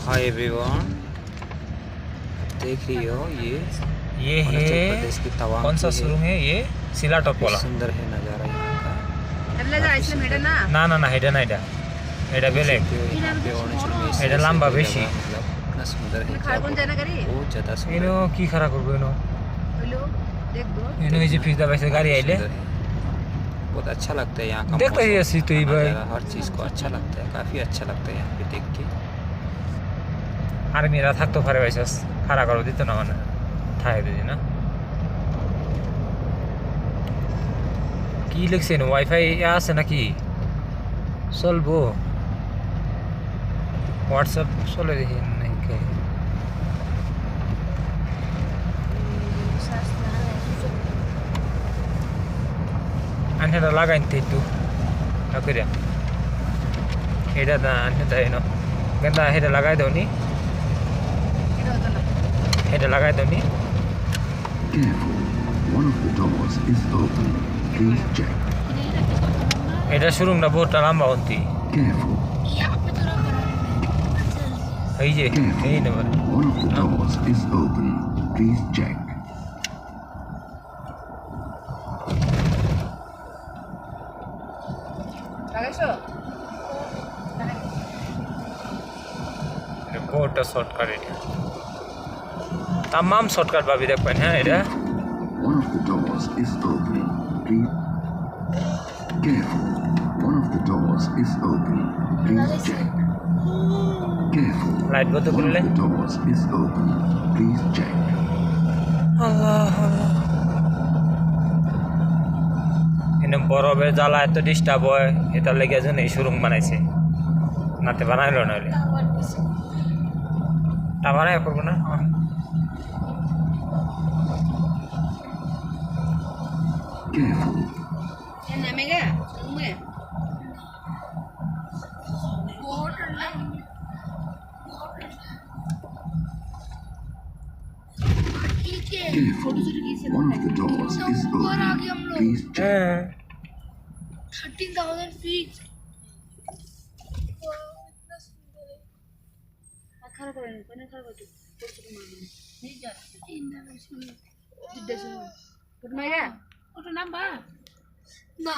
Hi everyone, देख रही हो ये अरुणाचल है प्रदेश की तवांग कौन सा की शोरूम है? ये सिला टॉप काफी वाला। सुंदर है नज़ारा यहाँ का। ना ना ना हेडा ना हेडा हेडा बेलेग सकते हो यहाँ पे अरुणाचल में ऐसे এটা ऐसे লম্বা कोई বেশি। जगह मतलब इतना सुंदर है क्या बहुत ज़्यादा सुंदर এনো है। কি খারাপ করবো এনো এনো এই যে ফিজদা বাইসে গাড়ি काफी আইলে सुंदर है, बहुत अच्छा लगता है यहाँ का देखता ही ऐसी तो ही मौसम, भाई। नज़ारा, हर चीज़ को अच्छा लगता है, काफ़ी अच्छा लगता है यहाँ पे देख के। আর্মিরা থাকতো পারে বাইসাস খাড়া করে দিত না মানে ঠাই দিদি না কি লিখছেন ওয়াইফাই আছে নাকি চলবো হোয়াটসঅ্যাপ চলে দেখি নাকি আনটা লাগাইতে একটু করিয়া এটা না আনটা এনো গেন্দা হেটা লাগাই দাও নি এটা লাগাই দাও নি Careful, one of the doors is open. Please check. এটা শোরুমটা বহুতটা লম্বা হন্তি Careful, এই যে এই careful. নেবার One of the doors is open. Please check. বহুতটা শর্টকাট এটা তামাম শর্টকাট ভাবি দেখবেন হ্যাঁ এটা One of the doors is open. Please. Careful, one of the doors is open. Please check. Careful, light বন্ধ one করলে of the doors is open. Please check. আল্লাহ আল্লাহ এনে বরফের জ্বালা এত ডিস্টার্ব হয় এটার লেগে যেন এই শোরুম বানাইছে নাতে বানাইলো না হলে তা বানাই করবো না Careful, careful. One of the doors is open. Please check. হ্যাঁ 13,000 feet. Good night. What number? No.